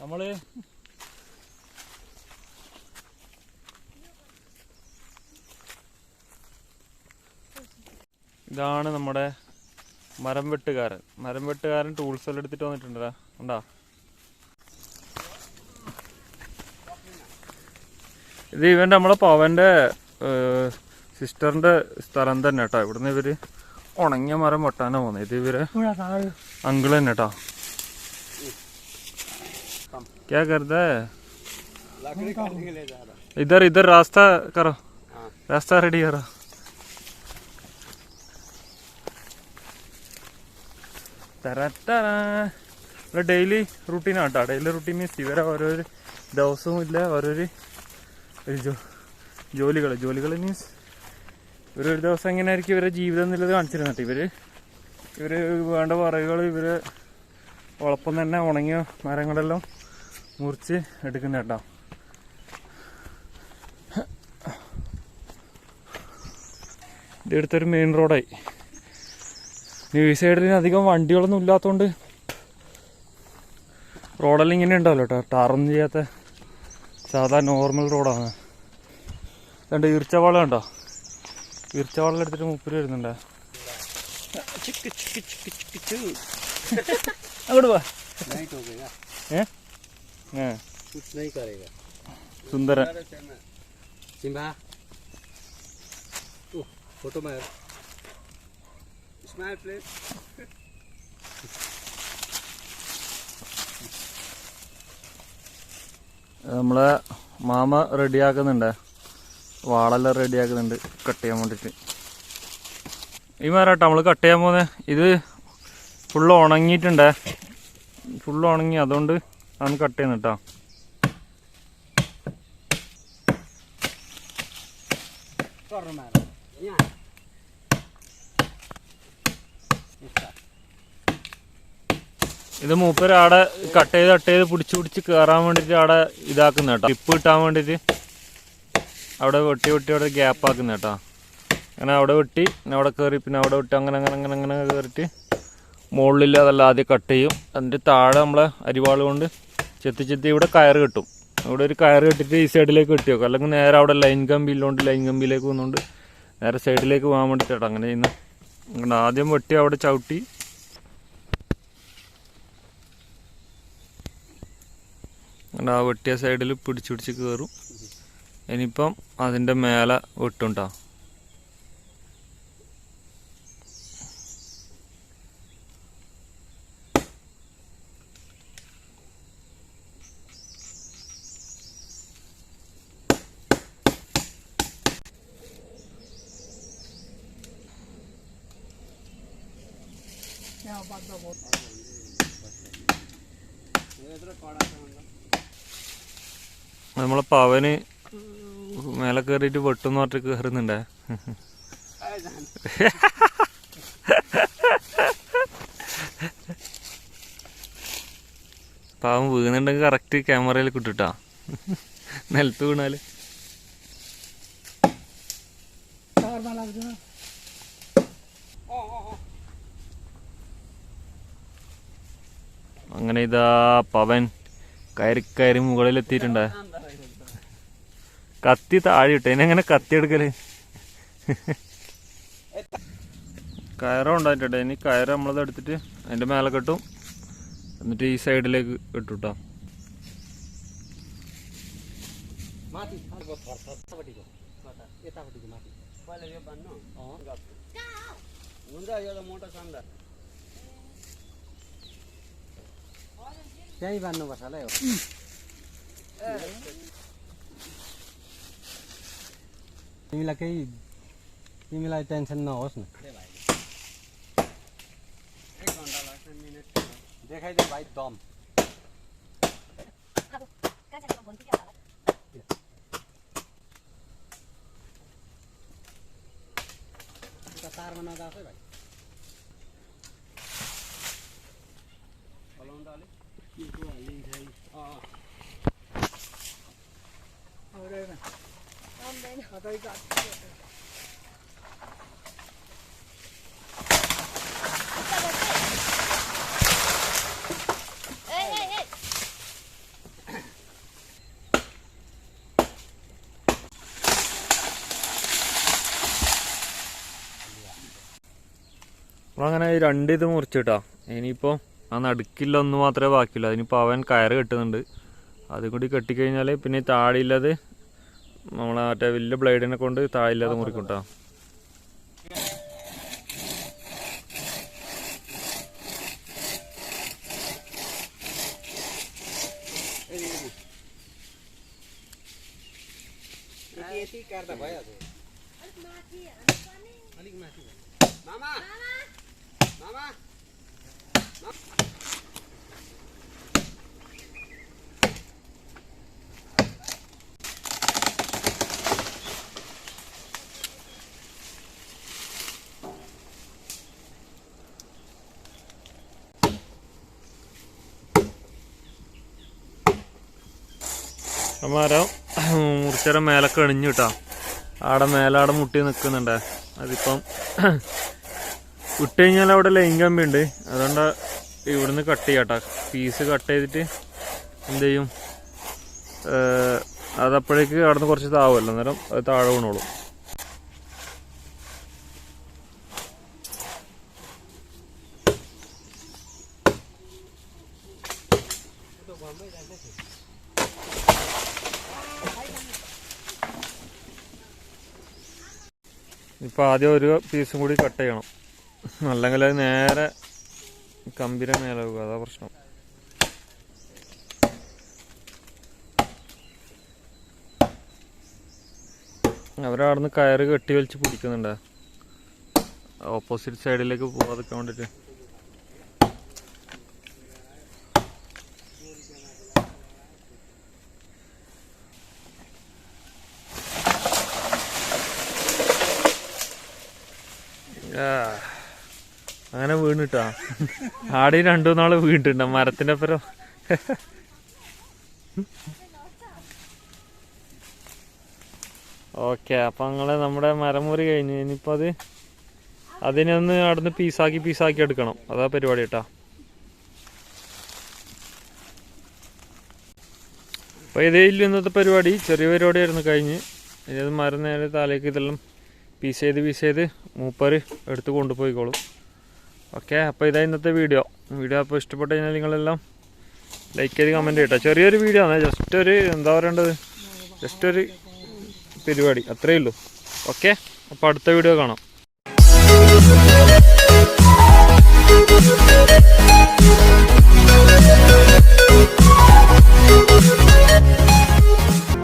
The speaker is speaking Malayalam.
നമ്മള് ഇതാണ് നമ്മുടെ മരം വെട്ടുകാരൻ ടൂൾസ് എല്ലാം എടുത്തിട്ട് വന്നിട്ടുണ്ടോ ഉണ്ടാ. ഇത് ഇവൻ്റെ നമ്മളെ പവൻ്റെ സിസ്റ്ററിൻ്റെ സ്ഥലം തന്നെ കേട്ടോ. ഇവിടുന്ന് ഇവര് ഉണങ്ങിയ മരം വെട്ടാനാ പോകുന്നത്. ഇത് ഇവരെ അങ്കിള് തന്നെ കേട്ടോ. क्या करता है इधर इधर रास्ता करो, रास्ता रेडी करो. ഇവിടെ ഡെയിലി റുട്ടീനാട്ടോ. ഡെയിലി റുട്ടീൻ മീൻസ് ഇവരെ ഓരോരു ദിവസവും ഇല്ല ഓരോരു ജോലികൾ മീൻസ് ഇവരൊരു ദിവസം എങ്ങനെയായിരിക്കും ഇവരെ ജീവിതം എന്നുള്ളത് കാണിച്ചിരുന്നിട്ട് ഇവര് വേണ്ട വറകൾ ഇവര് വളപ്പം തന്നെ ഉണങ്ങിയ മരങ്ങളെല്ലാം മുറിച്ച് എടുക്കുന്ന കേട്ടോ. ഇത് അടുത്തൊരു മെയിൻ റോഡായി. ഈ സൈഡിൽ അധികം വണ്ടികളൊന്നും ഇല്ലാത്തതുകൊണ്ട് റോഡെല്ലാം ഇങ്ങനെ ഉണ്ടാവല്ലോ കേട്ടോ. ടാറൊന്നും ചെയ്യാത്ത സാധാ നോർമൽ റോഡാണ്. രണ്ട് ഈർച്ചവാളം ഉണ്ടോ? ഈർച്ചവാളം എടുത്തിട്ട് മുപ്പര് വരുന്നുണ്ടോ? അങ്ങോട്ട് പോവാ. സുന്ദരൻ നമ്മളെ മാമ റെഡിയാക്കുന്നുണ്ട്. വാളെല്ലാം റെഡിയാക്കുന്നുണ്ട് കട്ട് ചെയ്യാൻ വേണ്ടിയിട്ട്. ഈ മരാട്ടോ നമ്മൾ കട്ട് ചെയ്യാൻ പോകുന്നത്. ഇത് ഫുള്ള് ഉണങ്ങിയിട്ടുണ്ടേ. ഫുള്ള് ഉണങ്ങി, അതുകൊണ്ട് ആണ് കട്ട് ചെയ്യുന്നത് കേട്ടോ. ഇത് മൂപ്പര് ആടെ കട്ട് ചെയ്ത് പിടിച്ച് കയറാൻ വേണ്ടിയിട്ട് അവിടെ ഇതാക്കുന്ന കേട്ടോ. ടിപ്പ് കിട്ടാൻ വേണ്ടിയിട്ട് അവിടെ വെട്ടി അവിടെ ഗ്യാപ്പ് ആക്കുന്ന കേട്ടോ. അങ്ങനെ അവിടെ വെട്ടി പിന്നെ അവിടെ കയറി പിന്നെ അവിടെ വെട്ടി അങ്ങനെ കയറിയിട്ട് മുകളിൽ അതെല്ലാം ആദ്യം കട്ട് ചെയ്യും. അതിൻ്റെ താഴെ നമ്മളെ അരിവാൾ കൊണ്ട് ചെത്തി ഇവിടെ കയറ് കെട്ടും. ഇവിടെ ഒരു കയറ് കെട്ടിട്ട് ഈ സൈഡിലേക്ക് കെട്ടി വെക്കും. അല്ലെങ്കിൽ നേരെ അവിടെ ലൈൻ കമ്പിയില്ലോണ്ട് ലൈൻ കമ്പിയിലേക്ക് വന്നുകൊണ്ട് നേരെ സൈഡിലേക്ക് പോകാൻ വേണ്ടിയിട്ടാണ് അങ്ങനെ ചെയ്യുന്നത്. അങ്ങനെ ആദ്യം വെട്ടി അവിടെ ചവിട്ടി അങ്ങനെ ആ വെട്ടിയ സൈഡിൽ പിടിച്ച് കയറും. ഇനിയിപ്പം അതിൻ്റെ മേലെ വെട്ടുണ്ടോ. നമ്മളെ പവന് മേലെ കയറിയിട്ട് വെട്ടുന്ന പറഞ്ഞിട്ട് കയറുന്നുണ്ടേ. പാവം വീണുണ്ടെങ്കിൽ കറക്റ്റ് ക്യാമറയിൽ കിട്ടുട്ടാ. നിലത്ത് വീണാല് അങ്ങനെ ഇതാ പവൻ കയറി മുകളിലെത്തിയിട്ടുണ്ടേ. കത്തി താഴെ ഇട്ടു. ഇനെങ്ങനെ കത്തി എടുക്കല്? കയറും ഉണ്ടായിട്ടെ. ഇനി കയറ് നമ്മളത് എടുത്തിട്ട് അതിൻ്റെ മേലെ കെട്ടും. എന്നിട്ട് ഈ സൈഡിലേക്ക് ഇട്ടുട്ടോ. तिमीलाई टेन्सन नहोस् न देखाइदे भाइ दम तारमा नजाओस् है भाइ हलाउँदा अलिक के को हालिन्छ है आउँदैन आउँदैन कतै काट्छ അങ്ങനെ ഈ രണ്ട് ഇത് മുറിച്ചിട്ടാ ഇനിയിപ്പോൾ ആ നടുക്കില്ലൊന്നും മാത്രമേ ബാക്കിയുള്ളൂ അതിനിപ്പോൾ അവൻ കയറ് കെട്ടുന്നുണ്ട് അതും കൂടി കെട്ടിക്കഴിഞ്ഞാൽ പിന്നെ താഴെയില്ലാതെ നമ്മളെ മറ്റേ വലിയ ബ്ലേഡിനെ കൊണ്ട് താഴെയില്ലാതെ മുറിക്കും കേട്ടോ മരം മുറിച്ചര മേലൊക്കെ എണിഞ്ഞു കിട്ടാ മേലാടെ മുട്ടി നിൽക്കുന്നുണ്ടേ അതിപ്പം വിട്ട് കഴിഞ്ഞാൽ അവിടെ ലൈൻ കമ്പി ഉണ്ട് അതുകൊണ്ട് ഇവിടുന്ന് കട്ട് ചെയ്യാട്ടാ പീസ് കട്ട് ചെയ്തിട്ട് എന്ത് ചെയ്യും അതപ്പോഴേക്ക് അവിടെ നിന്ന് കുറച്ച് താവുമല്ലോ അന്നേരം അത് താഴെ വീണോളും ഇപ്പം ആദ്യം ഒരു പീസും കൂടി കട്ട് ചെയ്യണം അല്ലെങ്കിൽ അത് നേരെ കമ്പിരെ മേലെ പോകുക അതാ പ്രശ്നം അവരവിടുന്ന് കയറ് കെട്ടി വലിച്ച് പിടിക്കുന്നുണ്ട് ഓപ്പോസിറ്റ് സൈഡിലേക്ക് പോകാതൊക്കെ വേണ്ടിയിട്ട് അങ്ങനെ വീണിട്ടാ ആടെ 2 നാള് വീണിട്ടുണ്ട് മരത്തിന്റെ അപ്പുറം ഓക്കെ അപ്പൊ നമ്മുടെ മരമുറി കഴിഞ്ഞു ഇനിയിപ്പോ അതിനൊന്ന് അവിടുന്ന് പീസാക്കി എടുക്കണം അതാ പരിപാടി കേട്ടാ അപ്പൊ ഇതേ ഇല്ല ഇന്നത്തെ പരിപാടി ചെറിയ പരിപാടിയായിരുന്നു കഴിഞ്ഞ് ഇനി അത് മരം നേരെ തലേക്ക് ഇതെല്ലാം പീസ് ചെയ്ത് മൂപ്പര് എടുത്ത് കൊണ്ടുപോയിക്കോളും ഓക്കെ അപ്പോൾ ഇതാ ഇന്നത്തെ വീഡിയോ അപ്പോൾ ഇഷ്ടപ്പെട്ട് കഴിഞ്ഞാൽ നിങ്ങളെല്ലാം ലൈക്ക് ചെയ്ത് കമൻറ്റ് ചെയ്യട്ടോ ചെറിയൊരു വീഡിയോ ആണ് ജസ്റ്റ് ഒരു എന്താ പറയേണ്ടത് ജസ്റ്റ് ഒരു പരിപാടി അത്രയേ ഉള്ളൂ ഓക്കെ അപ്പോൾ അടുത്ത വീഡിയോ കാണാം